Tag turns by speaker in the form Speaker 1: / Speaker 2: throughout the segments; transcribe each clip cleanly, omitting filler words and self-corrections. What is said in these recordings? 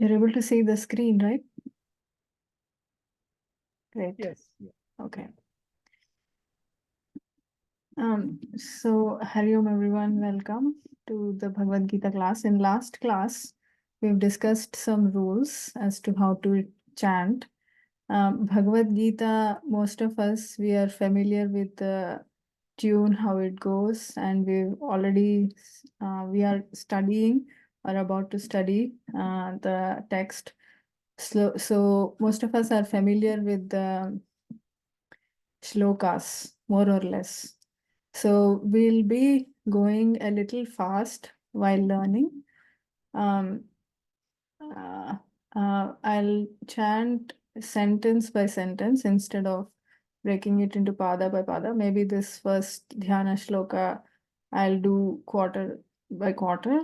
Speaker 1: You're able to see the screen, right? Great.
Speaker 2: Yes. Yeah.
Speaker 1: Okay. So Hari Om everyone, welcome to the Bhagavad Gita class. In last class, we've discussed some rules as to how to chant. Bhagavad Gita, most of us, we are familiar with the tune, how it goes, and we've already, we are studying or about to study the text. So most of us are familiar with the shlokas, more or less. So we'll be going a little fast while learning. Um, I'll chant sentence by sentence instead of breaking it into pada by pada. Maybe this first dhyana shloka, I'll do quarter by quarter.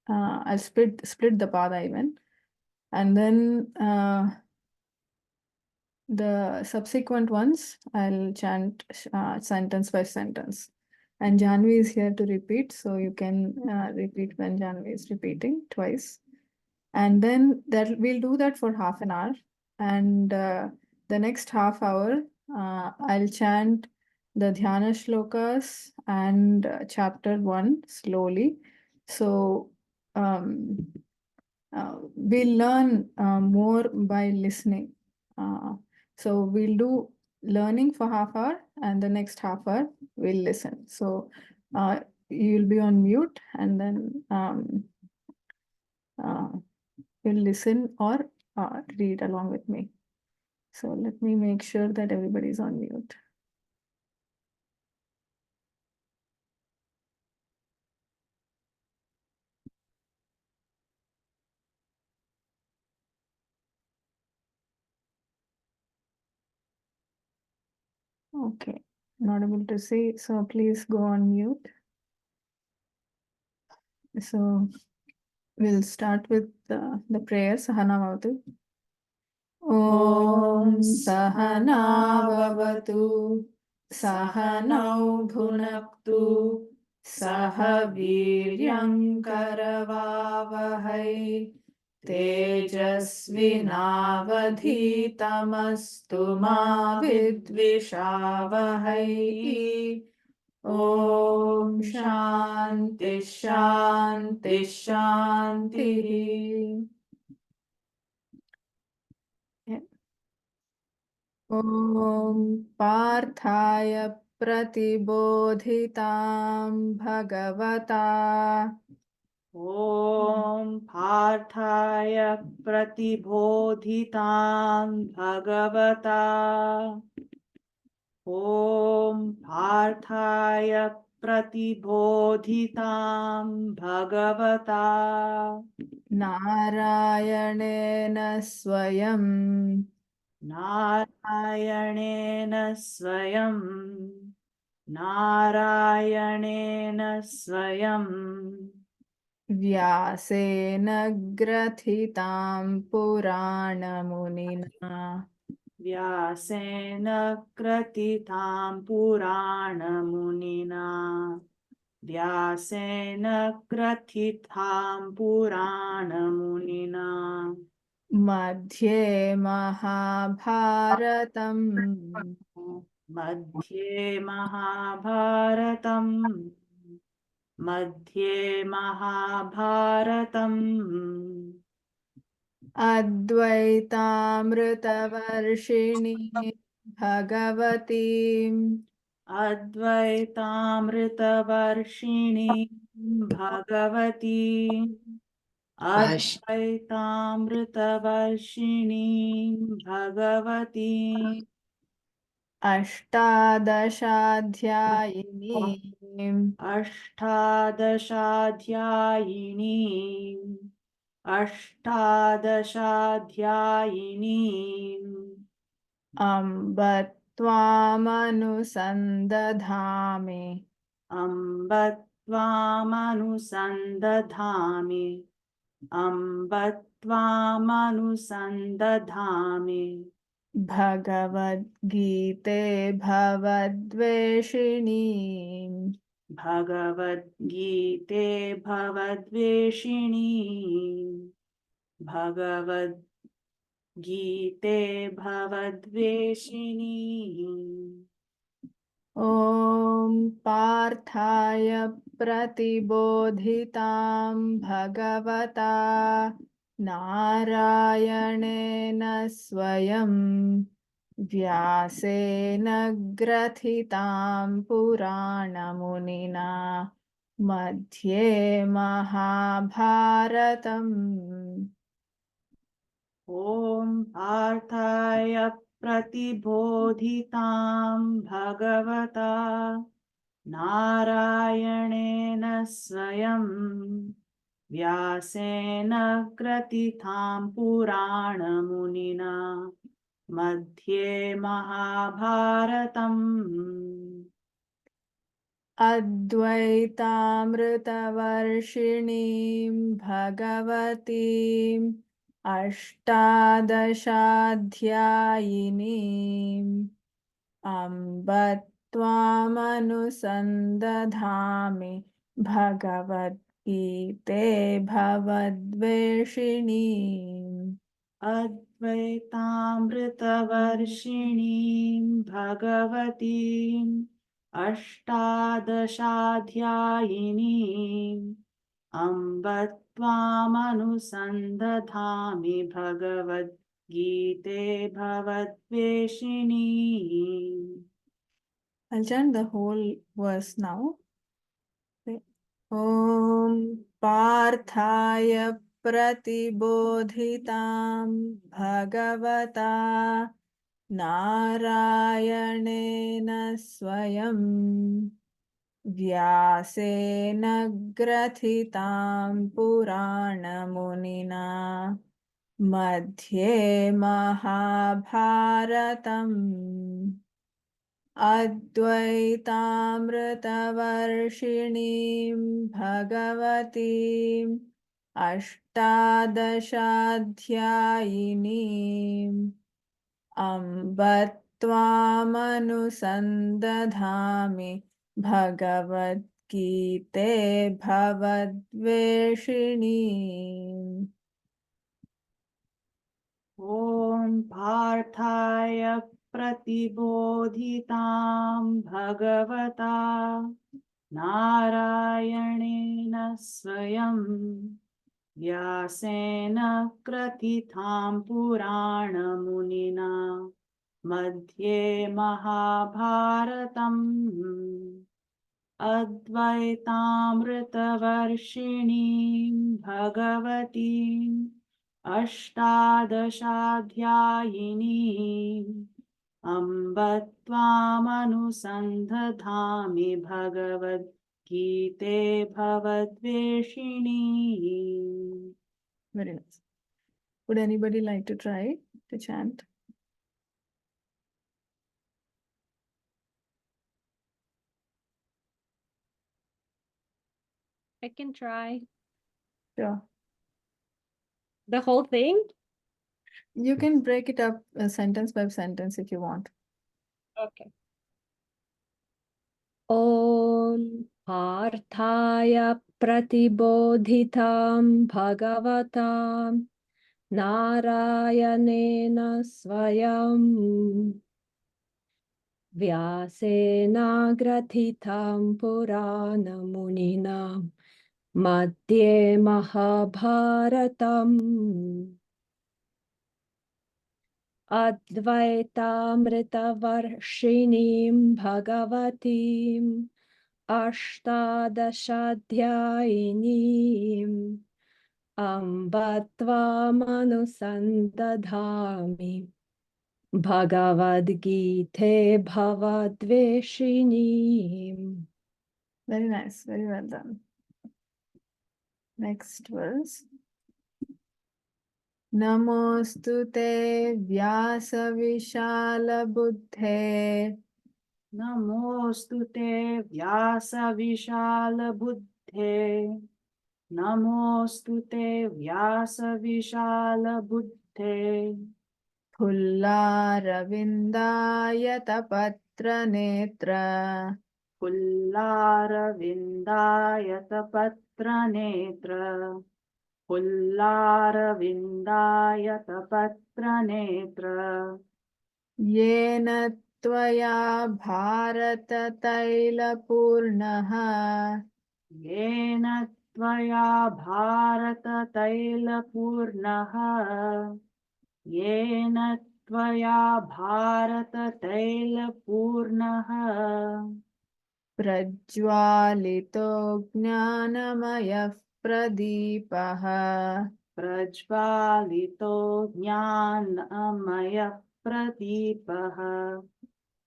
Speaker 1: I'll split the pada even. And then the subsequent ones, I'll chant sentence by sentence. And Janvi is here to repeat, so you can repeat when Janvi is repeating twice. And then we'll do that for half an hour. And the next half hour, I'll chant the Dhyana shlokas and chapter 1 slowly. So we'll learn more by listening. So we'll do learning for half hour and the next half hour we'll listen. So you'll be on mute and then you'll listen or read along with me. So let me make sure that everybody's on mute. Okay, not able to see, so please go on mute. So we'll start with the prayer. Sahana Vavatu. Om Sahana Vavatu Sahanau Bhunaktu Saha Viryam Karavavahai Tejasvinavadhitamastu ma vidvishavahai. Om Shanti Shanti Shanti. Om Parthaya Pratibodhitam Bhagavata.
Speaker 3: Om Parthaya Pratibodhitam Bhagavata. Om Parthaya Pratibodhitam Bhagavata.
Speaker 1: Narayanena Swayam.
Speaker 3: Narayanena Swayam. Narayanena Swayam.
Speaker 1: Vyasena Grathitam Puranamunina.
Speaker 3: Vyasena Kratitam Puranamunina. Vyasena Kratitam Puranamunina.
Speaker 1: Madhye Mahabharatam.
Speaker 3: Madhye Mahabharatam. Madhye Mahabharatam.
Speaker 1: Advaitamritavarshini Bhagavati.
Speaker 3: Advaitamritavarshini Bhagavati. Advaitamritavarshini Bhagavati.
Speaker 1: Ashtadashadhyayini.
Speaker 3: Ashtadashadhyayini. Ashtadashadhyayini.
Speaker 1: Ambatvamanusandadhami.
Speaker 3: Ambatvamanusandadhami. Ambatvamanusandadhami.
Speaker 1: Bhagavad Gita Bhavadveshini.
Speaker 3: Bhagavad Gita Bhavadveshini. भगवद्गीते भवद्वेषिणी
Speaker 1: ॐ पार्थाय प्रतिबोधितां भगवता नारायणेन स्वयं व्यासेन ग्रथितां पुराणमुनिना मध्ये महाभारतम्।
Speaker 3: ॐ पार्थाय प्रतिबोधितां भगवता नारायणेन स्वयं व्यासेन ग्रथितां पुराणमुनिना मध्ये महाभारतम्
Speaker 1: अद्वैतामृतवर्षिणीं भगवतीम् अष्टादशाध्यायिनीम् अम्ब त्वामनुसन्दधामि भगवद्गीते भवद्वेषिणीम्।
Speaker 3: अद्वैतामृतवर्षिणीं भगवतीम् अष्टादशाध्यायिनीम् अम्ब त्वामनुसन्दधामि भगवद्गीते भवद्वेषिणी
Speaker 1: I'll chant the whole verse now. ॐ पार्थाय प्रतिबोधितां भगवता नारायणेन स्वयं व्यासेन ग्रथितां पुराणमुनिना मध्ये महाभारतम् अद्वैतामृतवर्षिणीं भगवतीम् अष्टादशाध्यायिनीम् अम्ब त्वामनुसन्दधामि भगवद्गीते भवद्वेषिणीम्।
Speaker 3: ॐ पार्थाय प्रतिबोधितां भगवता नारायणेन स्वयं व्यासेन ग्रथितां पुराणमुनिना मध्ये महाभारतम् अद्वैतामृतवर्षिणीं भगवतीम् अष्टादशाध्यायिनीम् अम्ब त्वामनुसन्दधामि भगवद्गीते भवद्वेषिणी
Speaker 1: Very nice. Would anybody like to try to chant?
Speaker 2: I can try.
Speaker 1: Sure.
Speaker 2: The whole thing?
Speaker 1: You can break it up sentence by sentence if you want.
Speaker 2: Okay. Om Parthaya Pratibodhitam Bhagavatam Narayanena Swayam Vyasena Grathitam Purana Munina Madhye Mahabharatam Advaitamritavarshiniim Bhagavatim Ashtadashadhyayiniim Amba Tvamanusandadhami Bhagavad-gite Bhavadveshinim.
Speaker 1: Very nice. Very well done. Next verse. Namostu te vyasa vishala buddhe
Speaker 3: नमोऽस्तु ते व्यासविशालबुद्धे नमोऽस्तु ते व्यासविशालबुद्धे
Speaker 1: Pullara
Speaker 3: पुल्लारविन्दायतपत्रनेत्र पुल्लारविन्दायतपत्रनेत्र
Speaker 1: येन त्वया भारततैलपूर्णः
Speaker 3: येन त्वया भारततैलपूर्णः येन त्वया भारततैलपूर्णः
Speaker 1: प्रज्वालितो ज्ञानमयः प्रदीपः
Speaker 3: प्रज्वालितो ज्ञानमयः प्रदीपः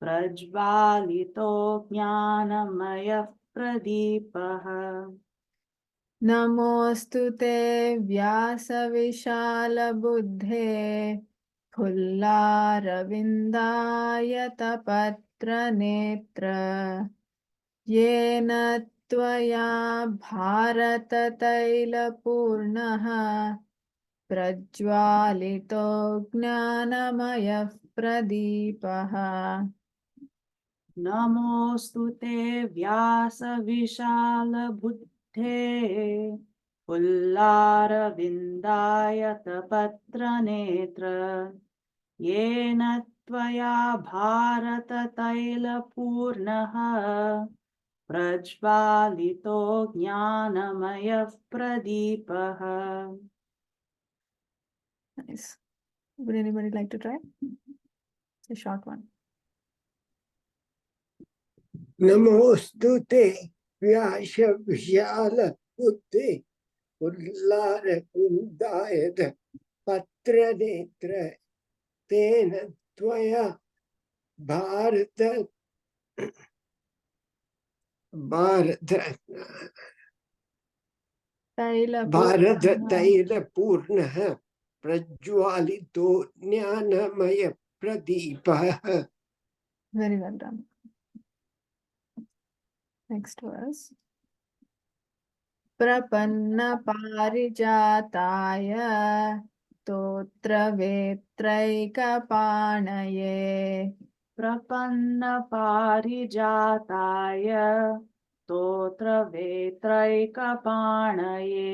Speaker 3: प्रज्वालितो ज्ञानमयः प्रदीपः
Speaker 1: नमोऽस्तु ते व्यासविशालबुद्धे फुल्लारविन्दायतपत्रनेत्र येन त्वया भारततैलपूर्णः प्रज्वालितो ज्ञानमयः प्रदीपः
Speaker 3: नमोऽस्तु ते व्यासविशालबुद्धे फुल्लारविन्दायतपत्रनेत्र येन त्वया भारततैलपूर्णः प्रज्वालितो ज्ञानमयः प्रदीपः
Speaker 1: Nice. Would anybody like to try? It's a short one.
Speaker 4: नमोस्तु ते व्यास विशाल बुद्धि उल्लारविन्दायत पत्रनेत्र तेन त्वया Bharata तैलपूर्णः प्रज्वालितो ज्ञानमय प्रदीपः.
Speaker 1: Very well done. Next verse. Prapanna parijataya totra vetraikapanaye
Speaker 3: प्रपन्नपारिजाताय स्तोत्रवेत्रैकपाणये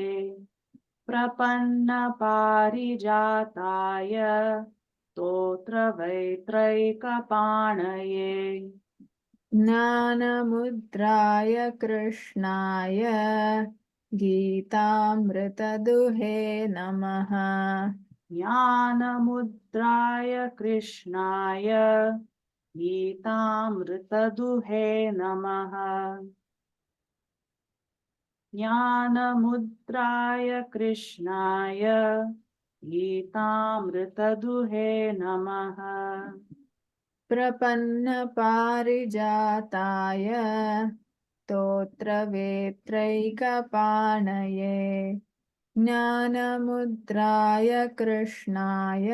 Speaker 3: प्रपन्नपारिजाताय स्तोत्रवेत्रैकपाणये
Speaker 1: ज्ञानमुद्राय कृष्णाय गीतामृतदुहे नमः
Speaker 3: ज्ञानमुद्राय कृष्णाय गीतामृतदुहे नमः ज्ञानमुद्राय कृष्णाय गीतामृतदुहे नमः
Speaker 1: प्रपन्नपारिजाताय स्तोत्रवेत्रैकपाणये ज्ञानमुद्राय कृष्णाय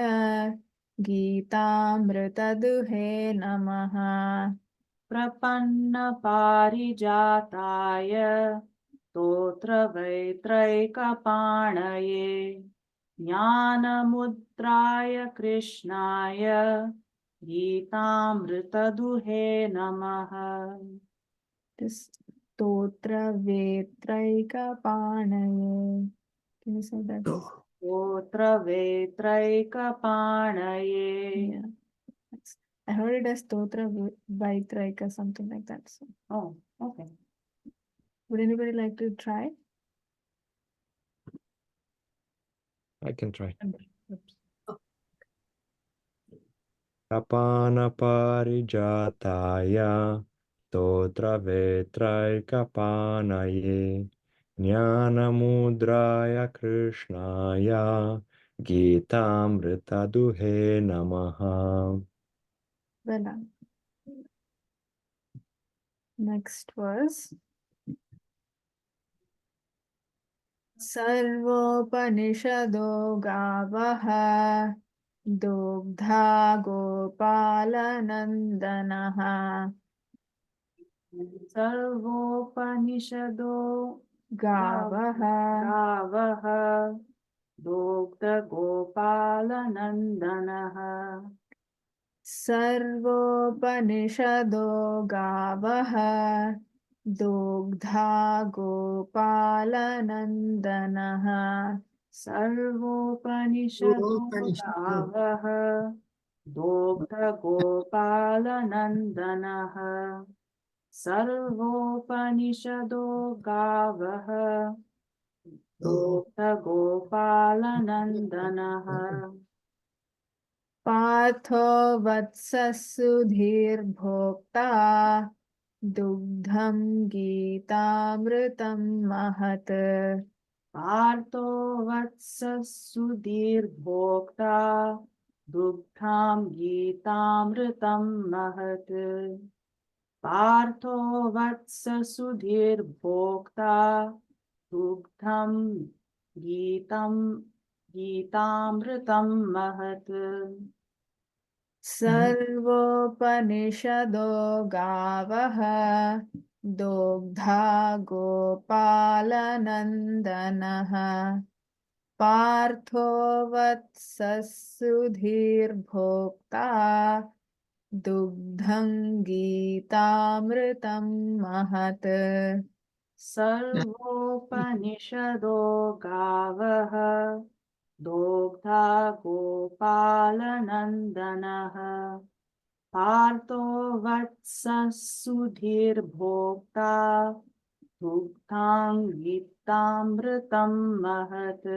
Speaker 1: गीतामृतदुहे नमः
Speaker 3: प्रपन्नपारिजाताय स्तोत्रवेत्रैकपाणये ज्ञानमुद्राय कृष्णाय गीतामृतदुहे नमः
Speaker 1: स्तोत्रवेत्रैकपाणये. Can you say that?
Speaker 3: स्तोत्रवेत्रैकपाणये
Speaker 1: Yeah. I heard it as Stotra Vaitraika, something like that. So,
Speaker 3: Oh, okay.
Speaker 1: would anybody like to try?
Speaker 5: I can try.
Speaker 3: Oops.
Speaker 5: Kapanaparijataya Stotravetraikapanaye Jnanamudraya Krishnaya Gitamritaduhe Namaha.
Speaker 1: Well done. Next verse. Sarvopanishado gavaha dogdha gopalanandanaha
Speaker 3: सर्वोपनिषदो
Speaker 1: gavaha
Speaker 3: गावः दुग्धगोपालनन्दनः
Speaker 1: सर्वोपनिषदो गावः दुग्धा गोपालनन्दनः
Speaker 3: सर्वोपनिषदो गावः दुग्धगोपालनन्दनः सर्वोपनिषदो गावः दुग्धगोपालनन्दनः
Speaker 1: पार्थो वत्ससुधीर्भोक्ता दुग्धं गीतामृतं महत्
Speaker 3: पार्थो वत्ससुधीर्भोक्ता दुग्धां गीतामृतं महत् पार्थो वत्ससुधीर्भोक्ता दुग्धं गीतामृतं महत्
Speaker 1: सर्वोपनिषदो गावः दोग्धा गोपालनन्दनः पार्थो वत्ससुधीर्भोक्ता दुग्धं गीतामृतं महत्
Speaker 3: सर्वोपनिषदो गावः दोग्धा गोपालनन्दनः पार्थो वत्ससुधीर्भोक्ता दुग्धां गीतामृतं महत्.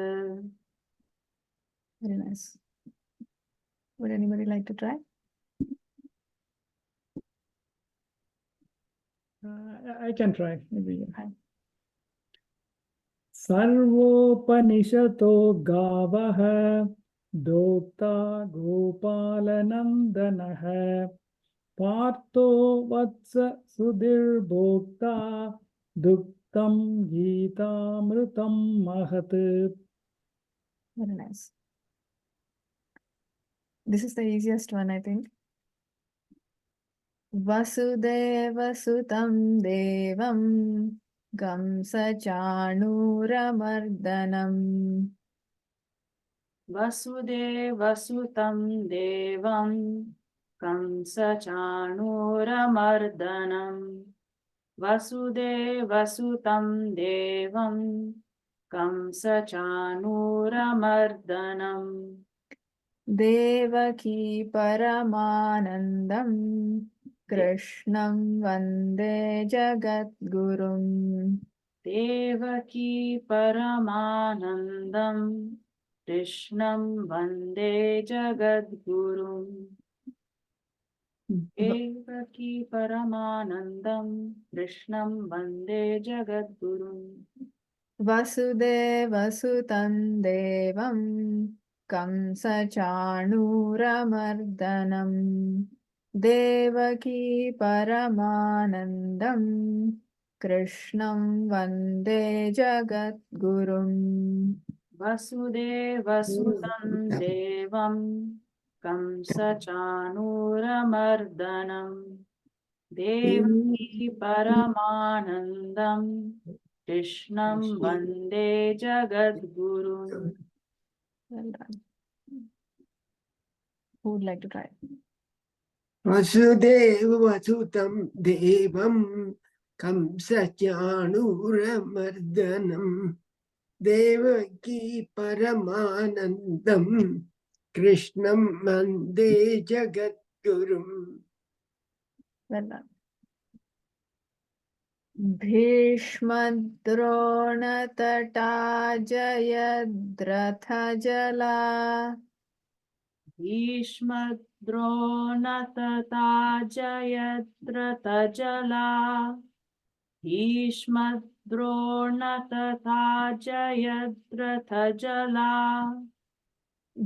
Speaker 1: Very nice. Would anybody like to try?
Speaker 6: I can try. Maybe.
Speaker 1: Okay.
Speaker 6: सर्वोपनिषतो गावः दोक्ता गोपालनन्दनः पार्थो वत्स सुधीर्भोक्ता दुग्धं गीतामृतं महत्.
Speaker 1: Very nice. This is the easiest one, I think. Vasudevasutam devam Gamsachanooramardhanam
Speaker 3: वसुदेवसुतं देवं कंसचाणूरमर्दनं वसुदेवसुतं देवं कंसचाणूरमर्दनं
Speaker 1: Devaki Paramanandam Krishnam Vande Jagadgurum
Speaker 3: Devaki परमानन्दं कृष्णं वन्दे जगद्गुरुम् देवकी परमानन्दं कृष्णं वन्दे जगद्गुरुम्
Speaker 1: Vasudevasutam devam Kamsachanooramardhanam Devaki Paramanandam Krishnam Vande Jagadgurum
Speaker 3: वसुदेवसुतं देवं कंसचाणूरमर्दनं देवकी परमानन्दं कृष्णं वन्दे जगद्गुरुम्.
Speaker 1: Well done. Who would like to try?
Speaker 4: वसुदेवसुतं देवं कंसचाणूरमर्दनं देवकी परमानन्दं कृष्णं वन्दे जगद्गुरुम्.
Speaker 1: Well done. Bhishmadronatata Jayadratha
Speaker 3: भीष्मद्रोणतथा जयद्रथजला भीष्मद्रोणतथा जयद्रथजला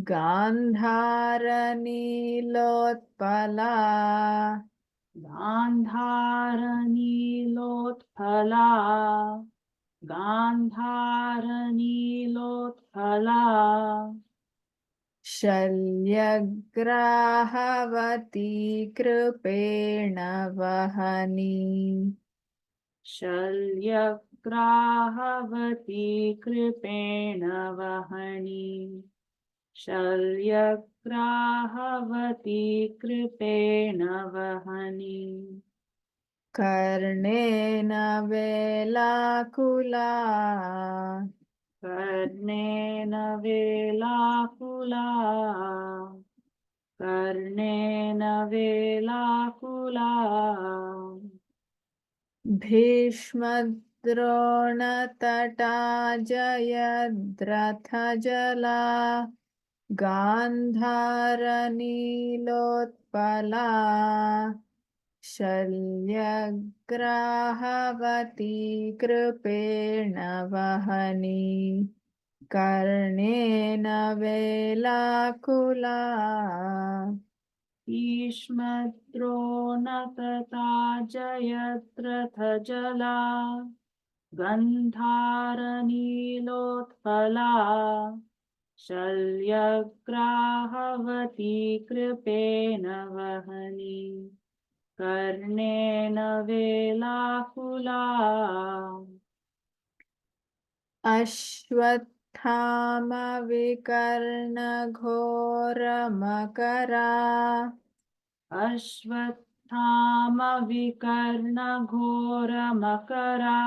Speaker 1: Gandharanilotpala
Speaker 3: गान्धारनीलोत्फला गान्धारनीलोत्फला
Speaker 1: Shalyagrahavathi कृपेण वहनी
Speaker 3: शल्यग्राहवती कृपेण वहनी शल्यग्राहवती कृपेण वहनी
Speaker 1: कर्णेन वेलाकुला
Speaker 3: कर्णेन वेलाकुला कर्णेन वेलाकुला
Speaker 1: भीष्मद्रोणतटा जयद्रथजला गान्धारनीलोत्पला शल्यग्राहवती कृपेण वहनी कर्णेन वेलाकुला
Speaker 3: भीष्मद्रोणतथा जयद्रथजला गन्धारनीलोत्पला शल्यग्राहवती कृपेण वहनी कर्णेन वेलाकुला
Speaker 1: अश्वत्थामविकर्णघोरमकरा
Speaker 3: अश्वत्थामविकर्णघोरमकरा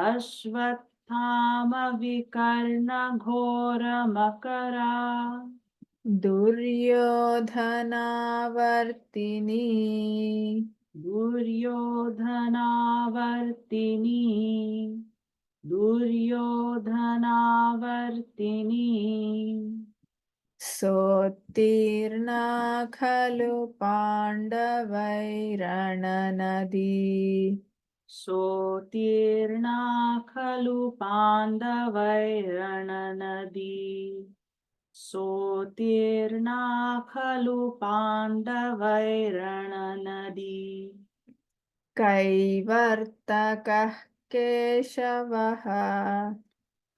Speaker 3: अश्वत्थामविकर्णघोरमकरा
Speaker 1: दुर्योधनावर्तिनी
Speaker 3: दुर्योधनावर्तिनी दुर्योधनावर्तिनी
Speaker 1: सोत्तीर्णा खलु पाण्डवैरणनदी
Speaker 3: सोत्तीर्णा खलु पाण्डवैरणनदी सोत्तीर्णा खलु पाण्डवैरणनदी
Speaker 1: कैवर्तकः केशवः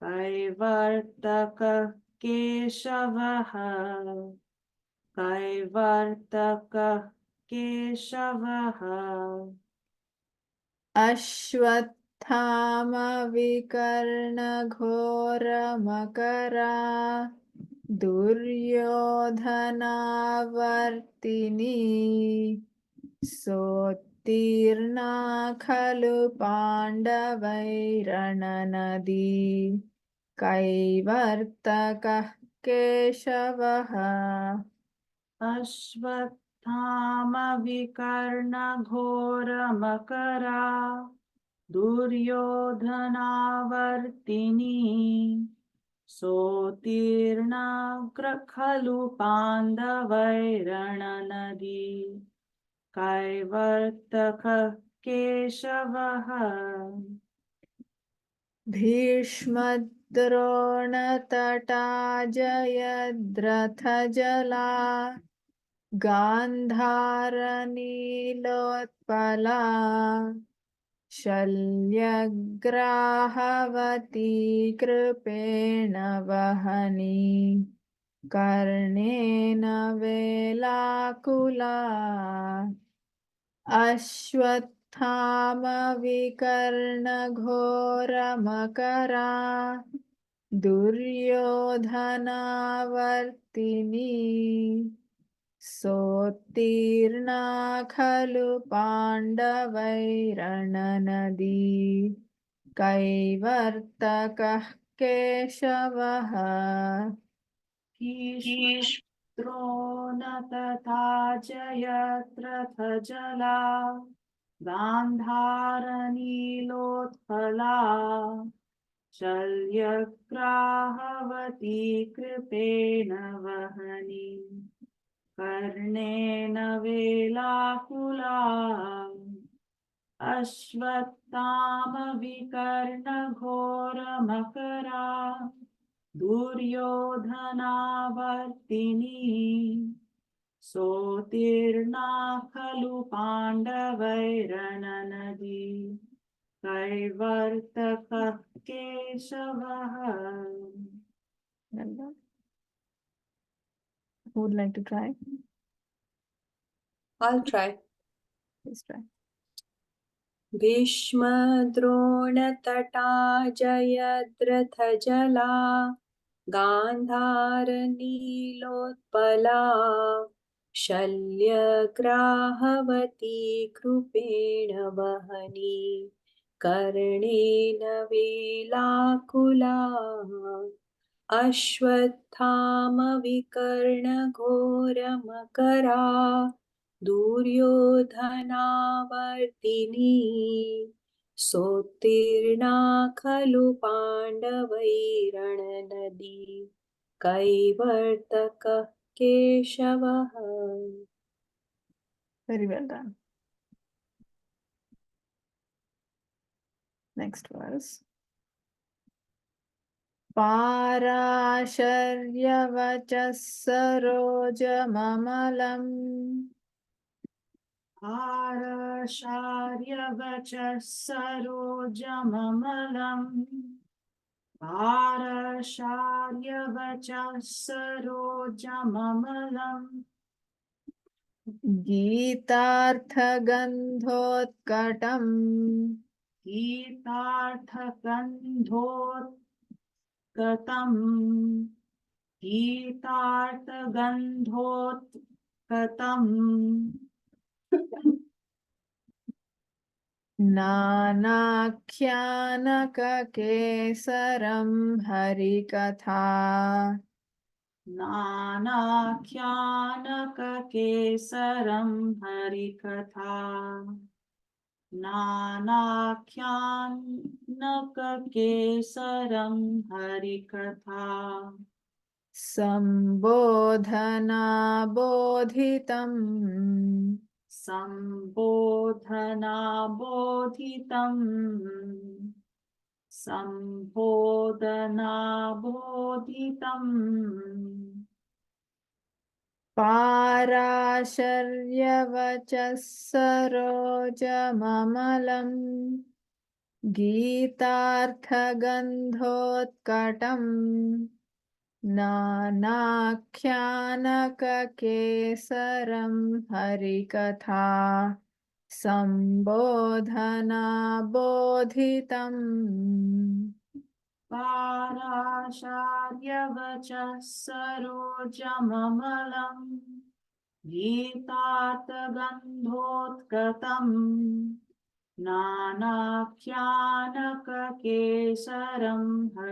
Speaker 3: कैवर्तकः केशवः कैवर्तकः केशवः
Speaker 1: अश्वत्थामविकर्णघोरमकरा दुर्योधनावर्तिनी सोत्तीर्णा खलु पाण्डवैरणनदी कैवर्तकः केशवः
Speaker 3: अश्वत्थामविकर्णघोरमकरा दुर्योधनावर्तिनी सोत्तीर्णा खलु पाण्डवैरणनदी कैवर्तकः केशवः
Speaker 1: भीष्मद्रोणतटा जयद्रथजला गान्धारनीलोत्पला शल्यग्राहवती कृपेण वहनी कर्णेन वेलाकुला अश्वत्थामविकर्णघोरमकरा दुर्योधनावर्तिनी सोत्तीर्णा खलु पाण्डवैरणनदी कैवर्तकः केशवः
Speaker 3: भीष्मद्रोणतथा जयद्रथजला गान्धारनीलोत्पला शल्यग्राहवती कृपेण वहनी कर्णेन वेलाकुला अश्वत्थामविकर्णघोरमकरा दुर्योधनावर्तिनी सोत्तीर्णा खलु पाण्डवैरणनदी कैवर्तकः केशवः
Speaker 1: Who would like to try?
Speaker 2: I'll try.
Speaker 1: Please try.
Speaker 2: भीष्मद्रोणतटा जयद्रथजला गान्धारनीलोत्पला शल्यग्राहवती कृपेण वहनी कर्णेन वेलाकुला अश्वत्थामविकर्णघोरमकरा दुर्योधनावर्तिनी सोत्तीर्णा खलु पाण्डवैरणनदी कैवर्तकः केशवः.
Speaker 1: Very well done. Next verse. Parasharyavachah sarojamamalam
Speaker 3: Parasharyavachah sarojamamalam. Parasharyavachah sarojamamalam.
Speaker 1: गीतार्थगन्धोत्कटम्
Speaker 3: गीतार्थगन्धोत्कटम्. गीतार्थगन्धोत्कटम्.
Speaker 1: नानाख्यानककेसरं हरिकथा
Speaker 3: नानाख्यानककेसरं हरिकथा. नानाख्यानककेसरं हरिकथा.
Speaker 1: सम्बोधनाबोधितम्
Speaker 3: सम्बोधनाबोधितम्. सम्बोधनाबोधितम्.
Speaker 1: पाराशर्यवचः सरोजममलं गीतार्थगन्धोत्कटम् नानाख्यानककेसरं हरिकथा सम्बोधनाबोधितम्.
Speaker 3: पाराशार्यवचः सरोजममलम् गीतार्थगन्धोत्कटम् नानाख्यानककेसरं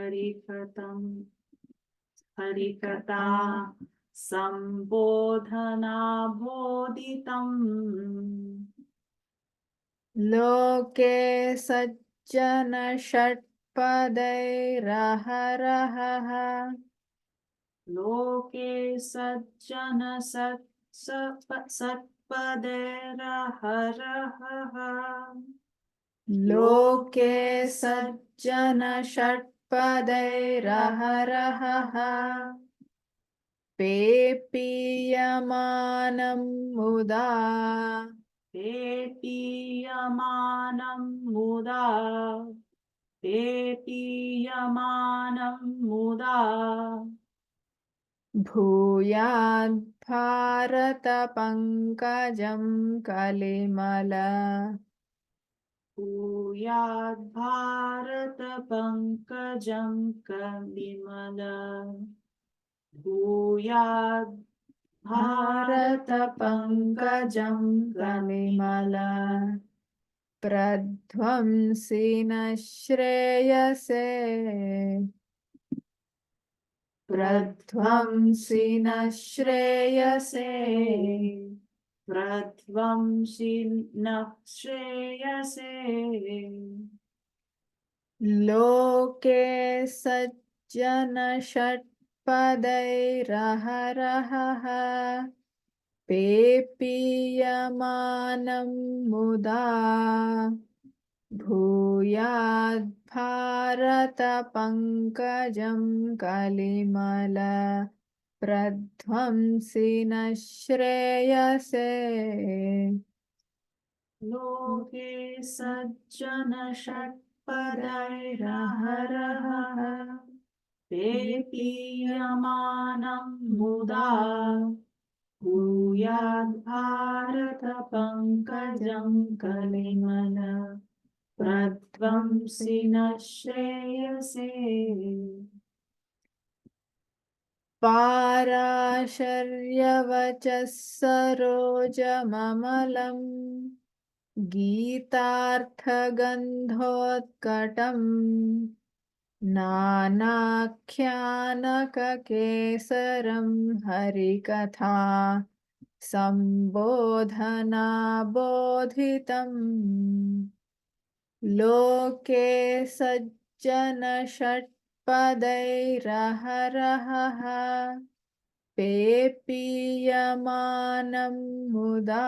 Speaker 3: हरिकथा सम्बोधनाबोधितम्.
Speaker 1: लोके सज्जन षट्पदैरहरहः
Speaker 3: लोके सज्जन सत्पदैरहरहः.
Speaker 1: लोके सज्जन षट्पदैरहरहः पेपीयमानं मुदा
Speaker 3: पेपीयमानं मुदा. पेपीयमानं मुदा.
Speaker 1: भूयाद्भारतपङ्कजं कलिमल
Speaker 3: भूयाद्भारतपङ्कजं कलिमल. भूयाद्भारतपङ्कजं
Speaker 1: कलिमल प्रध्वंसि न श्रेयसे प्रध्वंसि न श्रेयसे
Speaker 3: प्रध्वंसि न श्रेयसे.
Speaker 1: लोके सज्जन षट्पदैरहरहः पेपीयमानं मुदा भूयाद्भारतपङ्कजं कलिमल प्रध्वंसि न श्रेयसे.
Speaker 3: लोके सज्जन षट्पदैरहरहः पेपीयमानं मुदा भूयाद्भारतपङ्कजं कलिमल प्रध्वंसि न श्रेयसे.
Speaker 1: पाराशर्यवचः सरोजममलं गीतार्थगन्धोत्कटम् नानाख्यानककेसरं हरिकथा सम्बोधनाबोधितम् लोके सज्जनषट्पदैरहरहः पेपीयमानं मुदा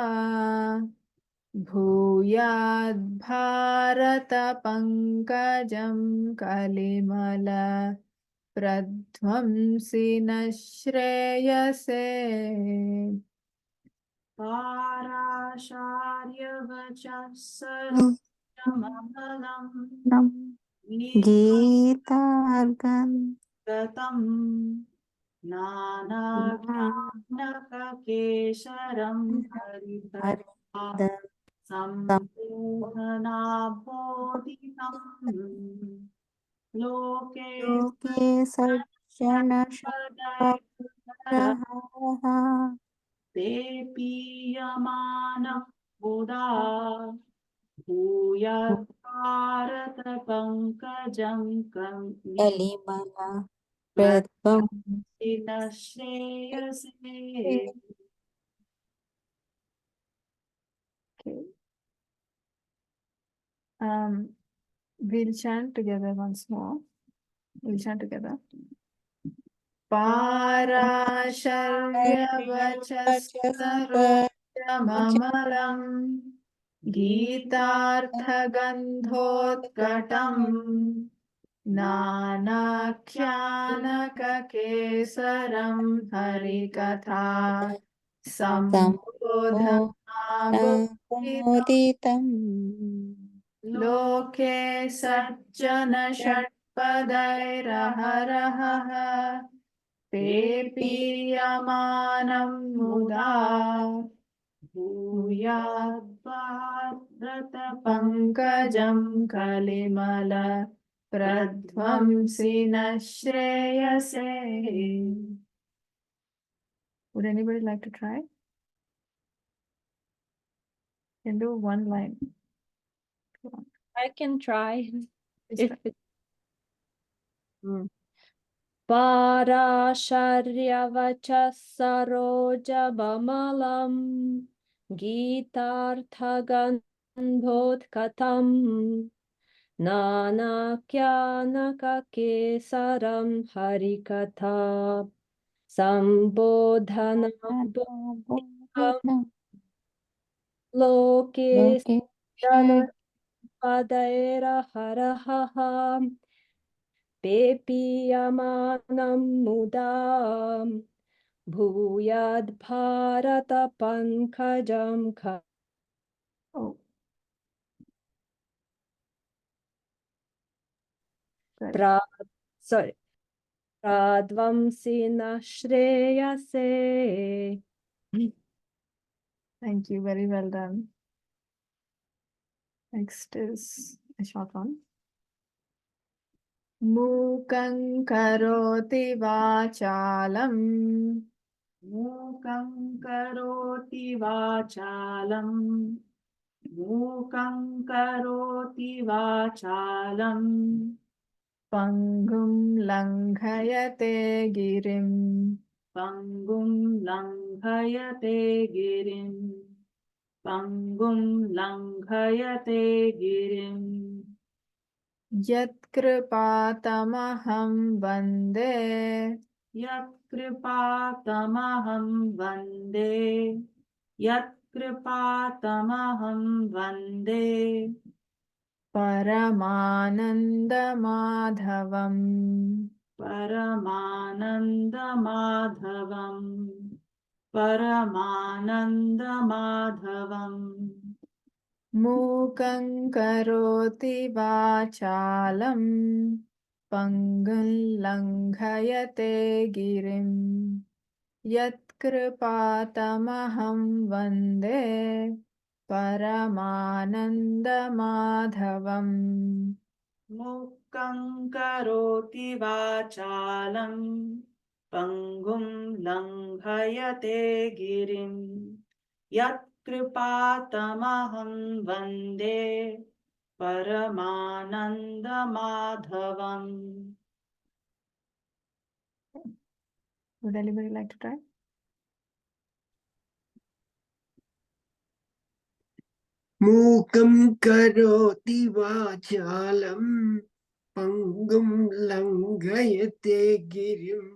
Speaker 1: भूयाद्भारतपङ्कजं कलिमल प्रध्वंसि न श्रेयसे
Speaker 3: पाराशार्यवचः सरोजममलं
Speaker 7: गीतार्गन्
Speaker 3: गीतम् नानाख्यानककेशरं हरिकथा सम्मोहनाबोधितम् लोके
Speaker 7: लोके सज्जनषट्पदैरहरः
Speaker 3: ते पीयमानं मुदा भूयद्भारतपङ्कजं
Speaker 7: कलिमल प्रध्वं
Speaker 3: न श्रेयसे
Speaker 1: Okay. We'll chant together once more. We'll chant together. Parasharyavachasarojamalam Geetarthagandhotkattam Nanakyanakakesaram Harikatha Sambodhanabodhitam Loke sajjana षट्पदैरहरहः पेपीयमानं मुदा भूयाद्भारतपङ्कजं कलिमल प्रध्वंसि न श्रेयसे. Would anybody like to try? Can do one line.
Speaker 2: I can try.
Speaker 1: Please try.
Speaker 2: Parasharyavachः sarojabamalam Geetarthagandhotkattam Nanakyanakakesaram harikatha Sambodhanabodhitam Loke Padairaharaha Pepiyamanam mudam Bhuyadbharatapankajam
Speaker 1: Oh. Good.
Speaker 2: Pradvamsina Shreyase.
Speaker 1: Thank you. Very well done. Next is a short one. Mukang karoti vachalam
Speaker 3: मूकं करोति वाचालं मूकं करोति वाचालं
Speaker 1: pangum langhayate girim
Speaker 3: पङ्गुं लङ्घयते गिरिं पङ्गुं लङ्घयते गिरिम्
Speaker 1: यत्कृपातमहं वन्दे
Speaker 3: यत्कृपातमहं वन्दे यत्कृपातमहं वन्दे
Speaker 1: परमानन्दमाधवम्
Speaker 3: परमानन्दमाधवम् परमानन्दमाधवम्
Speaker 1: मूकं करोति वाचालं पङ्गुं लङ्घयते गिरिं यत्कृपातमहं वन्दे परमानन्दमाधवम्
Speaker 3: मूकं करोति वाचालं पङ्गुं लङ्घयते गिरिं यत्कृपातमहं वन्दे Paramanandamaadhavam.
Speaker 1: Would anybody like to try?
Speaker 4: मूकं करोति वाचालं पङ्गुं लङ्घयते गिरिं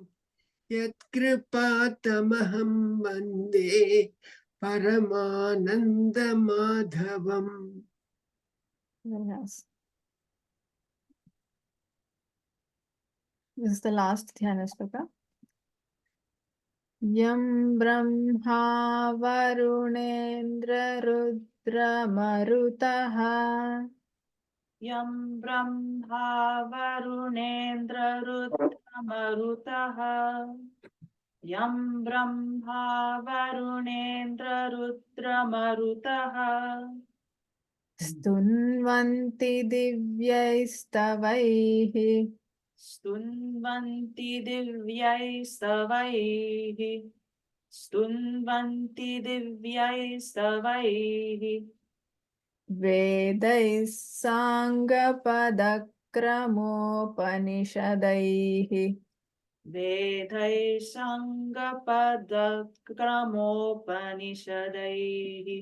Speaker 4: यत्कृपातमहं वन्दे परमानन्दमाधवम्.
Speaker 1: Very nice. This is the last Dhyana Sloka. Yam Brahma Varunendra Rudra Marutaha
Speaker 3: Yam Brahma Varunendra Rudra Marutaha. Yam Brahma Varunendra Rudra Marutaha.
Speaker 1: Stunvanti Divyaistavaihi
Speaker 3: Stunvanti Divyaistavaihi. Stunvanti Divyaistavaihi.
Speaker 1: Vedais Sangapadakramopaniषदैहि
Speaker 3: Vedai Sangapadakramopaniषदैहि.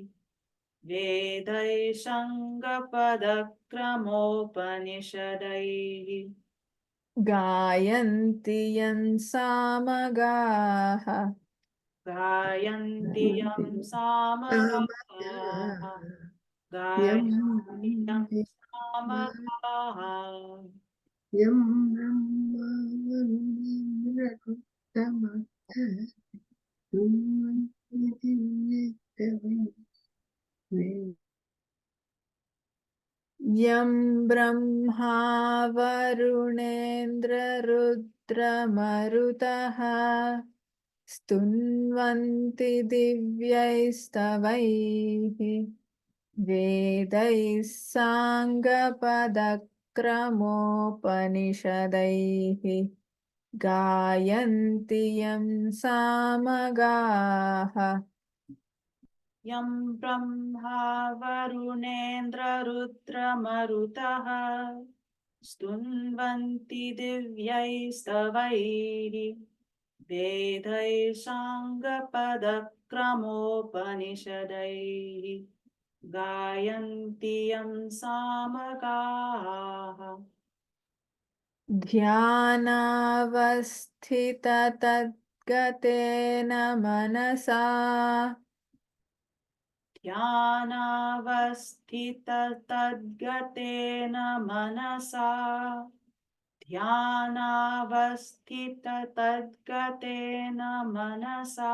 Speaker 3: Vedai Sangapadakramopaniषदैहि.
Speaker 1: Gayanti Yam Samagaha
Speaker 3: Gayanti Yam Samagaha. Gayanti Yam Samagaha.
Speaker 4: यं Brahma वरुणेन्द्ररुद्रमरुतः स्तुवन्ति दिव्यैस्तवैः
Speaker 1: Yam Brahma Varunendra Rudra Marutaha Stunvanti Divyaistavaihi Vedais Sangapadakramopaniषदैहि Gayanti Yam Samagaha
Speaker 3: Yam Brahma Varunendra Rudra Marutaha Stunvanti Divyaistavaihi Vedai Sangapadakramopaniषदैहि Gayanti Yam Samagaha.
Speaker 1: Dhyanavasthita Tadgatena Manasa
Speaker 3: Dhyanavasthita tadgatena manasa. Dhyanavasthita tadgatena manasa.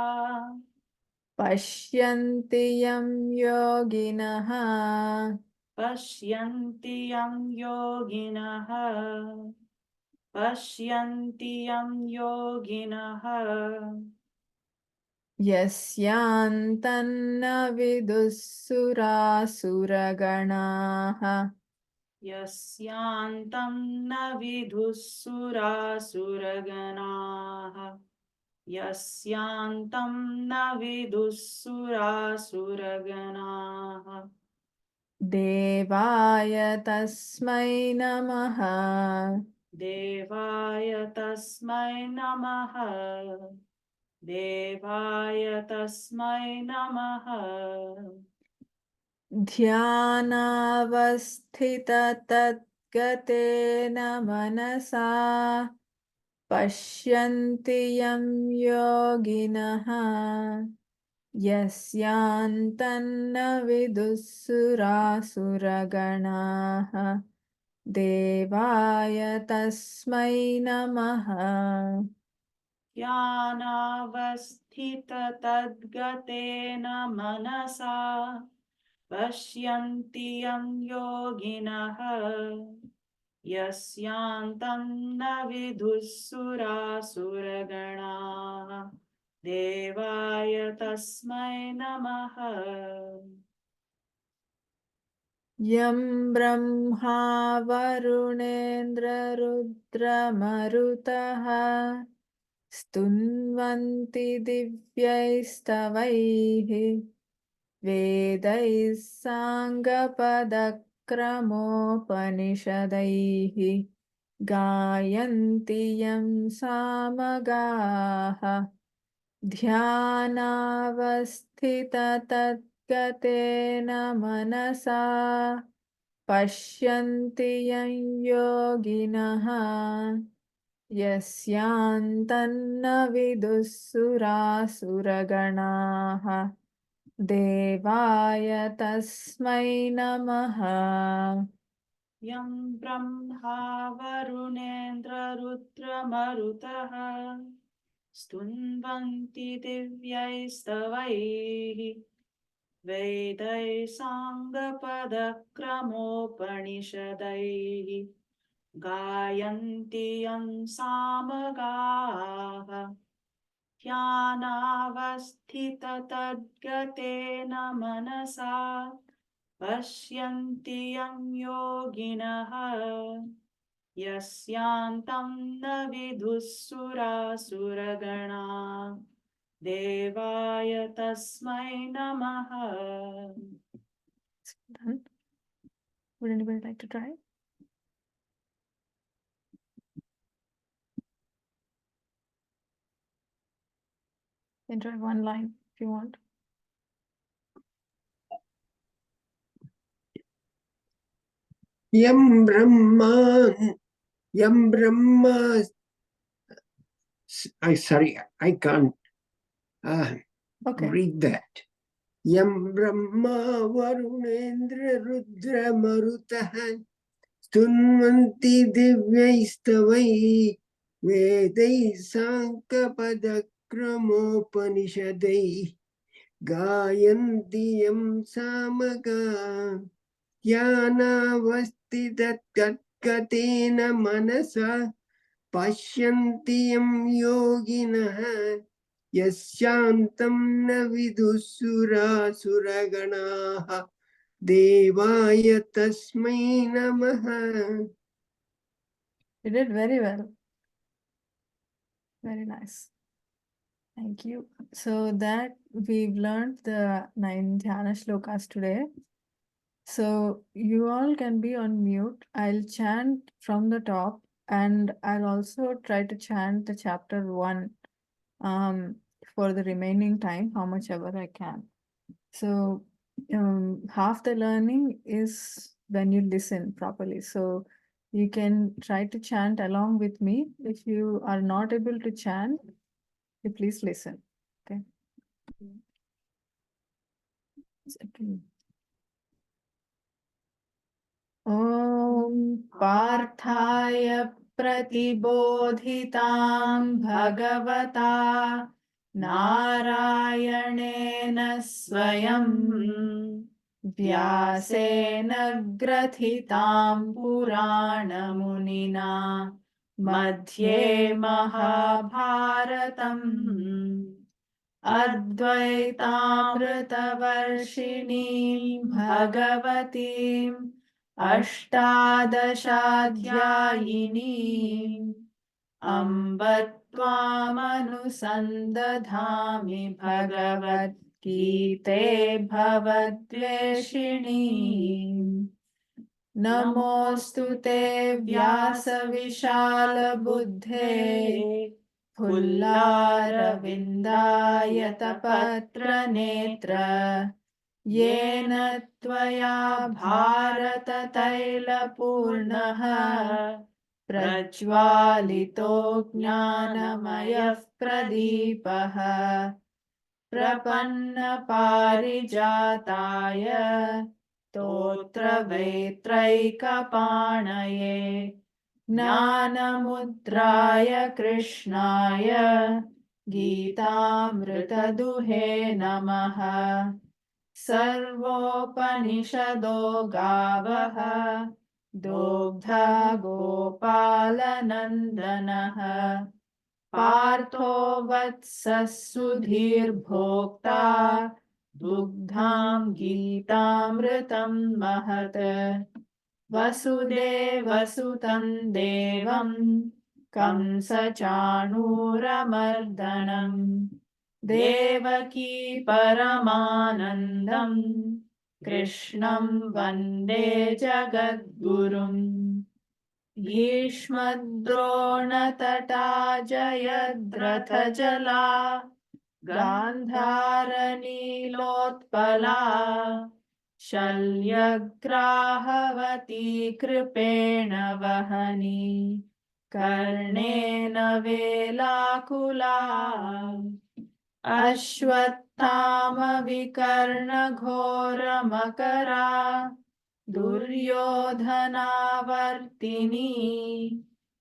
Speaker 1: Pashyanti Yam Yoginaha
Speaker 3: Pashyanti yam yoginaha. Pashyanti yam yoginaha.
Speaker 1: Yasyantanna Vidussurasuraganah
Speaker 3: Yasyantam na vidhusurasuraganah. Yasyantam na vidhusurasuraganah.
Speaker 1: Devaya Tasmai Namaha
Speaker 3: Devaya tasmai namaha. Devaya tasmai namaha.
Speaker 1: Dhyanavasthita Tadgatena Manasa Pashyanti Yam Yoginaha Yasyantanna Vidussurasuraganah Devaya Tasmai Namaha
Speaker 3: Dhyanavasthita tadgatena manasa. Pashyanti yam yoginaha. Yasyantam na vidhusurasuraganah. Devaya tasmai namaha.
Speaker 1: Yam Brahma Varunendra Rudra Marutaha Stunvanti Divyaistavaihi Vedais पदक्रमोपनिषदैः गायन्ति यं सामगाः ध्यानावस्थिततद्गतेन मनसा पश्यन्ति यं योगिनः यस्यान्तन्न विदुः सुरासुरगणाः देवाय तस्मै नमः।
Speaker 3: यं ब्रह्मा वरुणेन्द्ररुद्रमरुतः स्तुन्वन्ति दिव्यैस्तवैः वेदैः साङ्गपदक्रमोपनिषदैः गायन्ति यं सामगाः ध्यानावस्थिततद्गतेन मनसा पश्यन्ति यं योगिनः यस्यान्तं न विदुः सुरासुरगणा देवाय तस्मै नमः।
Speaker 1: Done. Would anybody like to try? You can try one line if you want.
Speaker 4: Yam Brahma. Sorry, I can't
Speaker 1: Okay.
Speaker 4: read that. Yam Brahma Varunendra Rudra Marutaha Stunvanti Divyaistavai Vedai Sankapadakramopanishadai Gayanti Yam Samaga Yanavastitatkatena Manasa Pashyanti Yam Yoginaha Yasyantam na vidusura suraganaha devaya tasmai namaha.
Speaker 1: You did very well. Very nice. Thank you. So that we've learned the 9 dhyana shlokas today. So you all can be on mute. I'll chant from the top and I'll also try to chant the chapter 1 for the remaining time, how much ever I can. So half the learning is when you listen properly. So you can try to chant along with me. If you are not able to chant, you please listen. Okay. Second. Om Parthaaya Pratibodhitam Bhagavata Narayanena Swayam Vyasena Grathitam Puranamunina Madhye Mahabharatam Advaitamritavarshini Bhagavatim Ashtadashadhyayini Amba Tvamanusandathami Bhagavad Gite Bhavadveshini Namostu te Vyasa Vishala Buddhe Pullara Netra Yena Tvaya Bharata Taila Purnaha Prajwalito Jnanamaya Pradipaha Prapanna Parijataya Totra Vetraika Panaye Jnanamudraya Krishnaya Gitamritaduhe Namaha Sarvopanishado Gavaha Dogdha Gopalanandanaha Partho Vatsasudhir Bhokta Dugdham Gitamritam Mahat Vasudevasutam Devam Kamsa Chanuramardanam Devaki Paramanandam
Speaker 3: कृष्णं वन्दे जगद्गुरुम् भीष्मद्रोणतटा जयद्रथजला गान्धारनीलोत्पला शल्यग्राहवती कृपेण वहनी कर्णेन वेलाकुला अश्वत्थामविकर्णघोरमकरा दुर्योधनावर्तिनी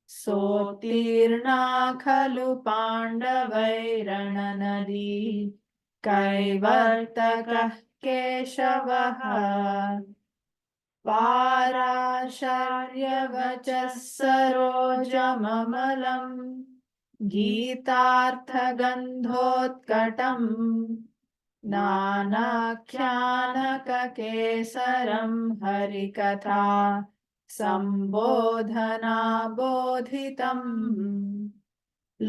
Speaker 3: सोत्तीर्णा खलु पाण्डवैरणनदी कैवर्तकः केशवः पाराशर्यवचः सरोजममलम् गीतार्थगन्धोत्कटम् नानाख्यानककेसरं हरिकथा सम्बोधनाबोधितम्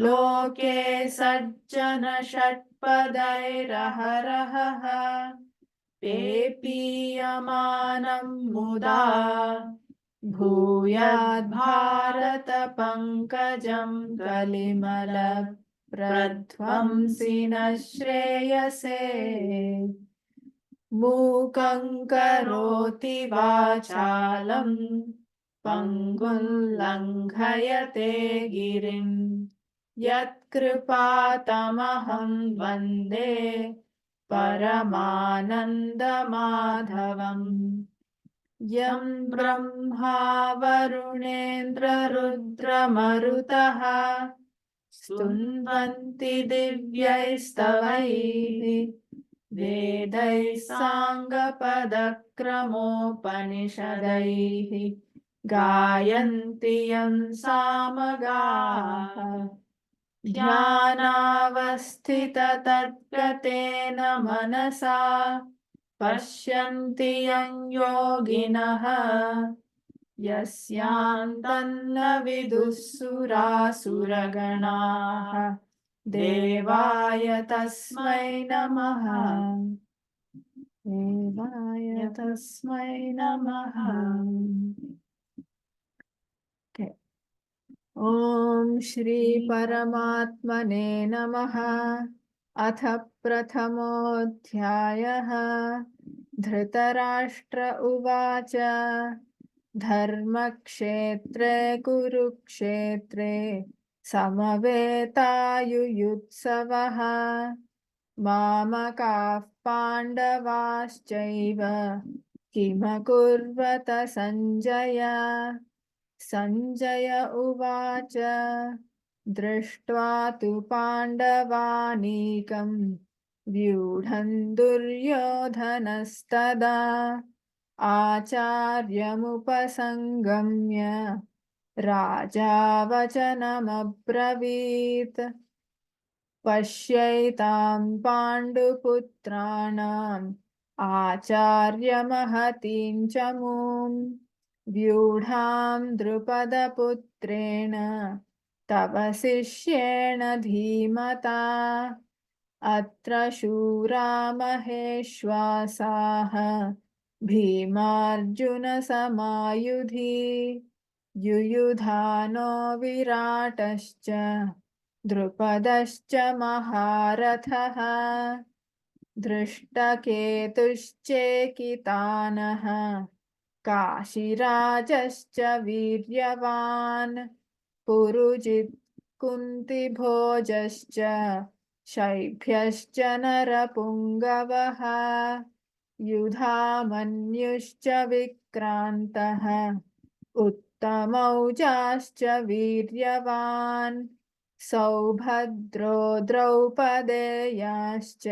Speaker 3: लोके सज्जनषट्पदैरहरहः पेपीयमानं मुदा भूयाद्भारतपङ्कजं कलिमलप्रध्वंसि न श्रेयसे मूकं करोति वाचालं पङ्गुं लङ्घयते गिरिं यत्कृपातमहं वन्दे परमानन्दमाधवम् यं ब्रह्मा वरुणेन्द्ररुद्रमरुतः स्तुन्वन्ति दिव्यैस्तवैः वेदैः साङ्गपदक्रमोपनिषदैः गायन्ति यं सामगाः ध्यानावस्थिततद्गतेन मनसा पश्यन्ति यं योगिनः यस्यान्तन्न विदुःसुरासुरगणाः देवाय तस्मै नमः देवाय तस्मै नमः ॐ श्री परमात्मने नमः अथ प्रथमोऽध्यायः धृतराष्ट्र उवाच धर्मक्षेत्रे कुरुक्षेत्रे समवेतायुयुत्सवः मामकाः पाण्डवाश्चैव किमकुर्वत सञ्जय सञ्जय उवाच दृष्ट्वा तु पाण्डवानीकं व्यूढं दुर्योधनस्तदा आचार्यमुपसङ्गम्य राजा वचनमब्रवीत् पश्यैतां पाण्डुपुत्राणाम् आचार्यमहतीं च मूं व्यूढां द्रुपदपुत्रेण तव शिष्येण धीमता अत्र शूरा महेश्वासाः भीमार्जुनसमायुधि युयुधानो विराटश्च द्रुपदश्च महारथः धृष्टकेतुश्चेकितानः काशीराजश्च वीर्यवान् पुरुजित् कुन्तिभोजश्च शैभ्यश्च नरपुङ्गवः युधामन्युश्च विक्रान्तः उत्तमौजाश्च वीर्यवान् सौभद्रो द्रौपदेयाश्च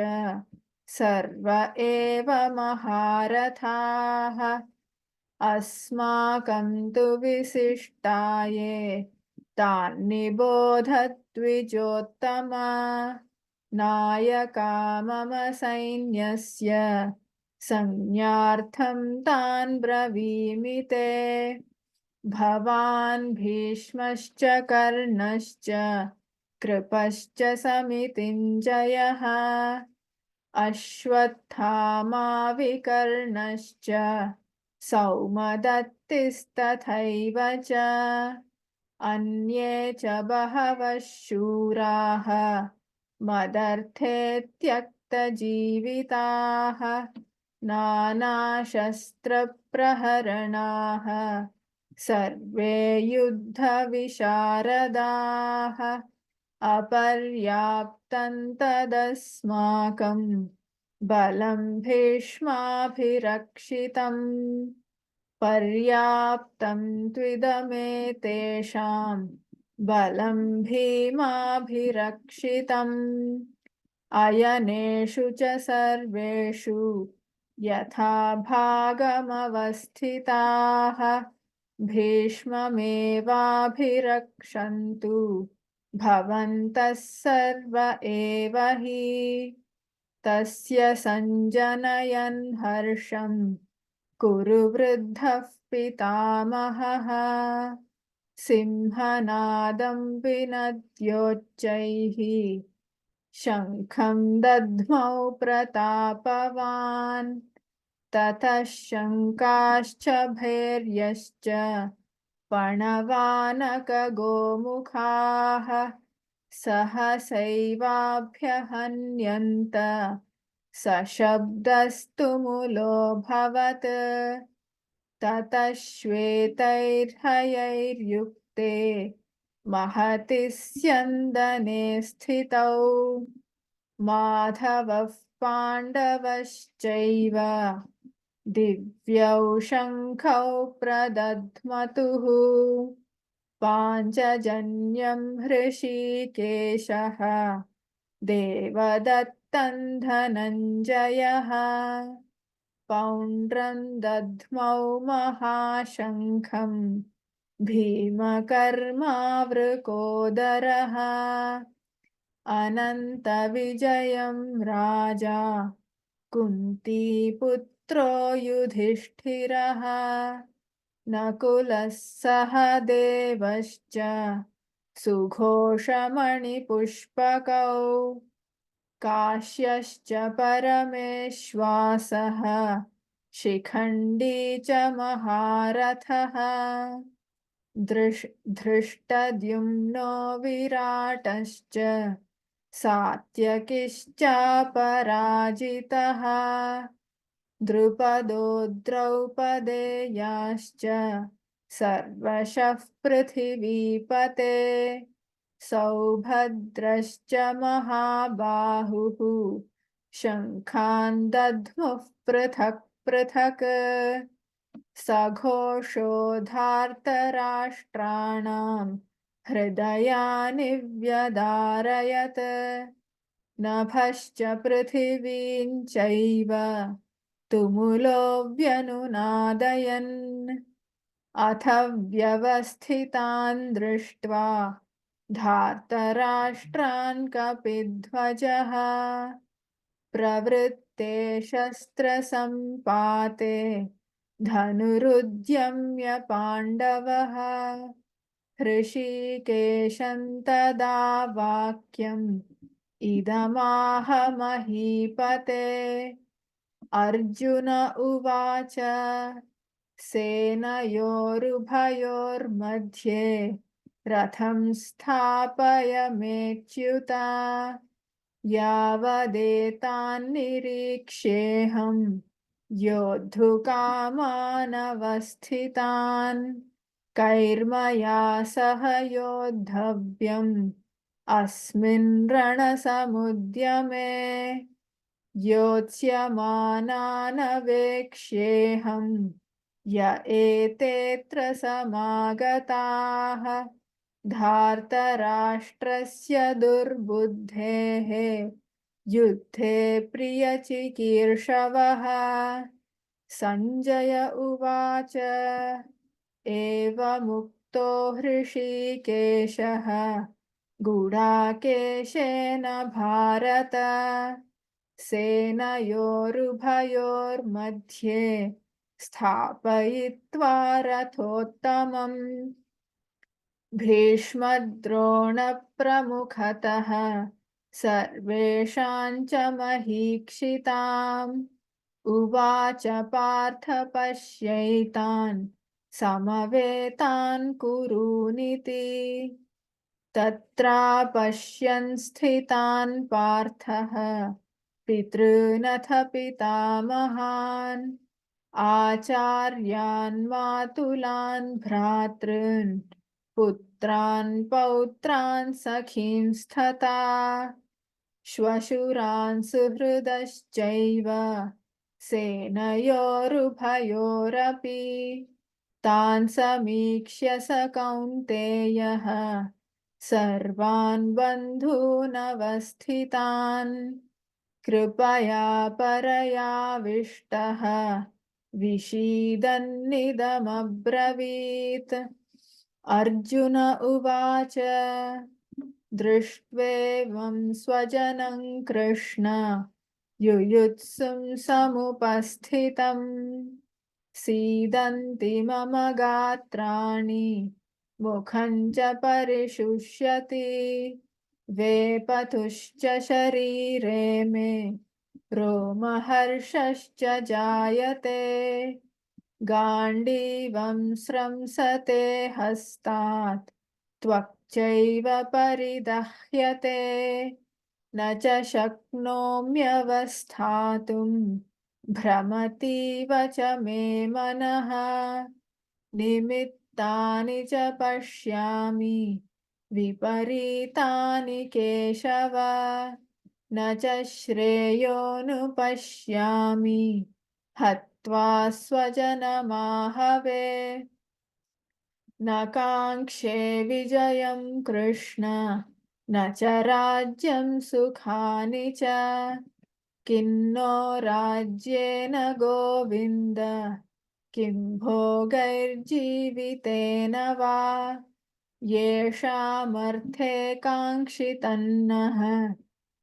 Speaker 3: सर्व एव महारथाः अस्माकं तु विशिष्टाये तान्निबोध द्विजोत्तमा नायका मम सैन्यस्य संज्ञार्थं तान् ब्रवीमि ते भवान् भीष्मश्च कर्णश्च कृपश्च समितिञ्जयः अश्वत्थामा विकर्णश्च सौमदत्तिस्तथैव च अन्ये च बहवः शूराः मदर्थे त्यक्तजीविताः नानाशस्त्रप्रहरणाः सर्वे युद्धविशारदाः अपर्याप्तं तदस्माकं बलं भीष्माभिरक्षितम् पर्याप्तं त्विदमेतेषां बलं भीमाभिरक्षितम् अयनेषु च सर्वेषु यथा भागमवस्थिताः भीष्ममेवाभिरक्षन्तु भवन्तः सर्व एव हि तस्य सञ्जनयन् हर्षं कुरु वृद्धः पितामहः सिंहनादं विनद्योच्चैः शङ्खं दद्मौ प्रतापवान् ततः शङ्काश्च भैर्यश्च पणवानकगोमुखाः सहसैवाभ्यहन्यन्त सशब्दस्तुमुलोऽभवत् ततः श्वेतैर्हयैर्युक्ते महति स्यन्दने स्थितौ माधवः पाण्डवश्चैव दिव्यौ शङ्खौ प्रदध्मतुः पाञ्चजन्यं हृषीकेशः देवदत्तं धनञ्जयः पौण्ड्रं दध्मौ महाशङ्खं भीमकर्मावृकोदरः अनन्तविजयं राजा कुन्तीपुत्रो युधिष्ठिरः नकुलः सह देवश्च सुघोषमणिपुष्पकौ काश्यश्च परमेश्वासः शिखण्डी च महारथः धृष्टद्युम्नो विराटश्च सात्यकिश्चापराजितः द्रुपदो द्रौपदेयाश्च सर्वशः पृथिवीपते सौभद्रश्च महाबाहुः शङ्खान् दध्मुः पृथक् पृथक् सघोषोधार्तराष्ट्राणां हृदयानि व्यदारयत् नभश्च पृथिवीं चैव तुमुलो व्यनुनादयन् अथ व्यवस्थितान् दृष्ट्वा धार्तराष्ट्रान् कपिध्वजः प्रवृत्ते शस्त्रसम्पाते धनुरुद्यम्य पाण्डवः हृषीकेशं तदा वाक्यम् इदमाह महीपते अर्जुन उवाच सेनयोरुभयोर्मध्ये रथं स्थापयमेच्युत यावदेतान्निरीक्ष्येऽहं योद्धुकामानवस्थितान् कैर्मया सह योद्धव्यम् अस्मिन् रणसमुद्यमे योत्स्यमानानवेक्ष्येऽहं य एतेऽत्र समागताः धार्तराष्ट्रस्य दुर्बुद्धेः युद्धे प्रियचिकीर्षवः सञ्जय उवाच एवमुक्तो हृषीकेशः गुडाकेशेन भारत सेनयोरुभयोर्मध्ये स्थापयित्वा रथोत्तमम् भीष्मद्रोणप्रमुखतः सर्वेषां च महीक्षिताम् उवाच पार्थ पश्यैतान् समवेतान् कुरूनिति तत्रा पश्यन् स्थितान् पार्थः पितॄनथ पितामहान् आचार्यान् मातुलान् भ्रातॄन् पुत्रान् पौत्रान् सखींस्तथा श्वशुरान् सुहृदश्चैव सेनयोरुभयोरपि तान् समीक्ष्य स कौन्तेयः सर्वान् बन्धूनवस्थितान् कृपया परयाविष्टः विषीदन्निदमब्रवीत् अर्जुन उवाच दृष्ट्वेवं स्वजनं कृष्ण युयुत्सुं समुपस्थितं सीदन्ति मम गात्राणि मुखं च परिशुष्यति वेपथुश्च शरीरे मे रोमहर्षश्च जायते गाण्डीवं स्रंसते हस्तात् त्वक्चैव परिदह्यते न च शक्नोम्यवस्थातुं भ्रमतीव च मे मनः निमित्तानि च पश्यामि विपरीतानि केशव न च श्रेयोऽनुपश्यामि हत्वा स्वजनमाहवे न काङ्क्षे विजयं कृष्ण न च राज्यं सुखानि च किन्नो राज्येन गोविन्द किं भोगैर्जीवितेन वा येषामर्थे काङ्क्षितन्नः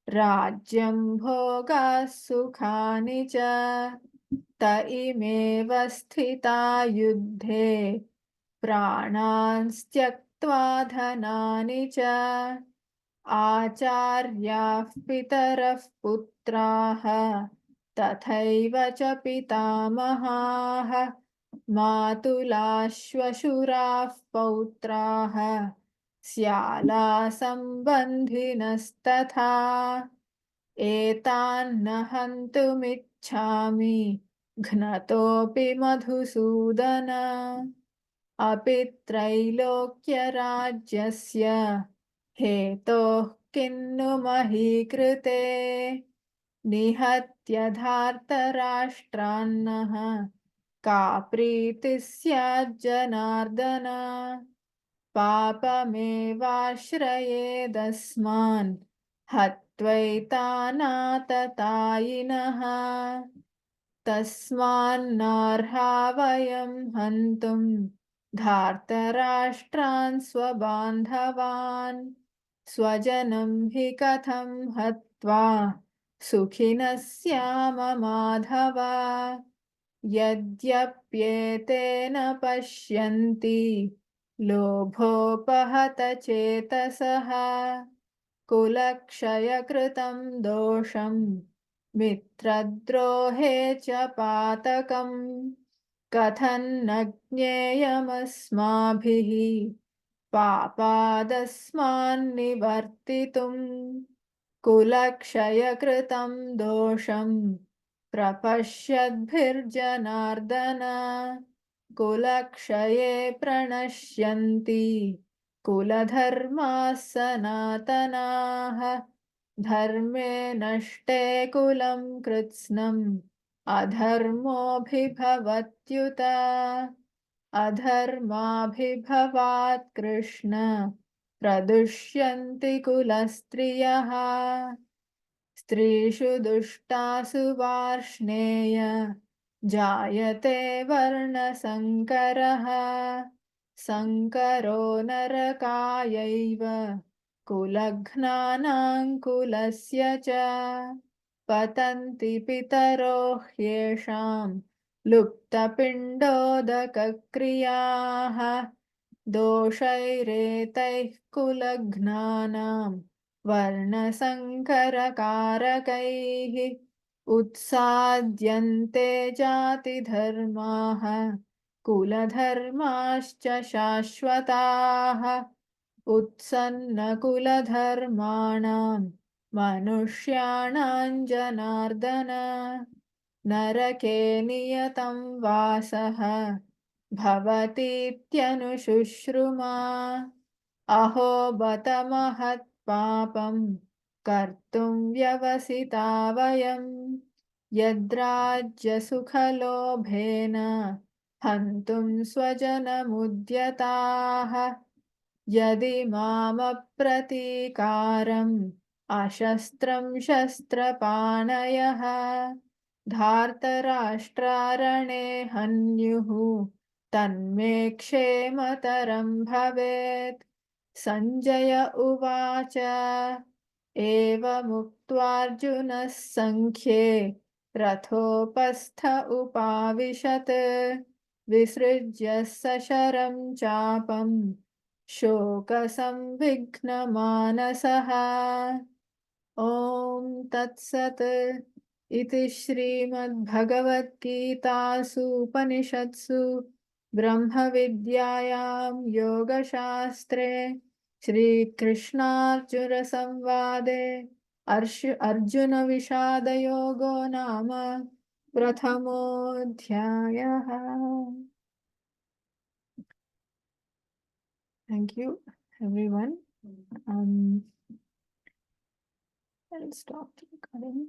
Speaker 3: राज्यं भोगाः सुखानि च त इमेव स्थिता युद्धे प्राणान् त्यक्त्वा धनानि च आचार्याः पितरः पुत्राः तथैव च पितामहाः मातुलाः श्वशुराः पौत्राः स्याला सम्बन्धिनस्तथा एतान्न हन्तुमिच्छामि घ्नतोऽपि मधुसूदन अपि त्रैलोक्यराज्यस्य हेतोः किन्नु मही कृते निहत्य धार्तराष्ट्रान्नः का प्रीतिः स्याज्जनार्दन पापमेवाश्रयेदस्मान् हत्वैतानाततायिनः तस्मान्नार्हा वयं हन्तुं धार्तराष्ट्रान् स्वबान्धवान् स्वजनं हि कथं हत्वा सुखिनः स्याम माधव यद्यप्येतेन पश्यन्ति लोभोपहत चेतसः कुलक्षयकृतं दोषं मित्रद्रोहे च पातकं कथन्न ज्ञेयमस्माभिः पापादस्मान्निवर्तितुम् कुलक्षयकृतं दोषं प्रपश्यद्भिर्जनार्दन कुलक्षये प्रणश्यन्ति कुलधर्माः सनातनाः धर्मे नष्टे कुलं कृत्स्नम् अधर्मोऽभिभवत्युत अधर्माभिभवात् कृष्ण प्रदुष्यन्ति कुलस्त्रियः स्त्रीषु दुष्टासु वार्ष्णेय जायते वर्णसङ्करः सङ्करो नरकायैव कुलघ्नानां कुलस्य च पतन्ति पितरो ह्येषां लुप्तपिण्डोदकक्रियाः दोषैरेतैः कुलघ्नानां वर्णसङ्करकारकैः उत्साद्यन्ते जातिधर्माः कुलधर्माश्च शाश्वताः उत्सन्नकुलधर्माणां मनुष्याणां जनार्दन नरके नियतं वासः भवतीत्यनुशुश्रुमा अहो बत महत्पापं कर्तुं व्यवसिता वयं यद्राज्यसुखलोभेन हन्तुं स्वजनमुद्यताः यदि मामप्रतीकारम् अशस्त्रं शस्त्रपाणयः धार्तराष्ट्रारणे हन्युः तन्मे क्षेमतरं भवेत् सञ्जय उवाच एवमुक्त्वार्जुनः सङ्ख्ये रथोपस्थ उपाविशत् विसृज्य सशरं चापं शोकसंविघ्नमानसः ॐ तत्सत् इति श्रीमद्भगवद्गीतासु उपनिषत्सु ब्रह्मविद्यायां योगशास्त्रे श्रीकृष्णार्जुनसंवादे अर्जुनविषादयोगो नाम प्रथमोऽध्यायः. Thank you, everyone. I'll stop the recording.